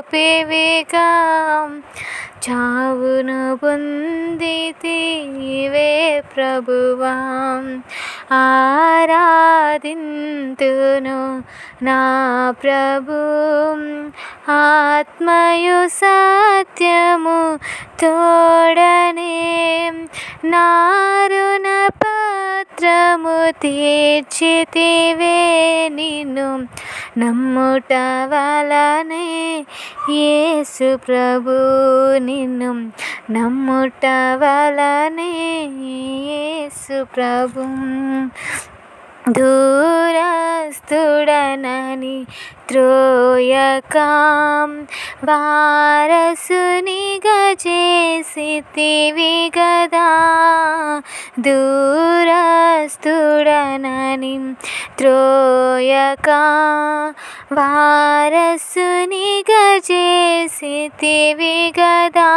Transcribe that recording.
చూపివిగా చావును పొందితివే ప్రభువా. ఆరాధింతును నా ప్రభు ఆత్మయు సత్యము తోడనే నారుణ పత్రము తీర్చితివే నిన్ను నమ్ముట వలనే యేసు ప్రభు నిన్ను నమ్ముట వలనే యేసు ప్రభు. దూరస్తుడనని త్రోయక వారసునిగా చేసితివి గదా. దూరస్తుడనని త్రోయక వారసునిగా చేసితివి గదా.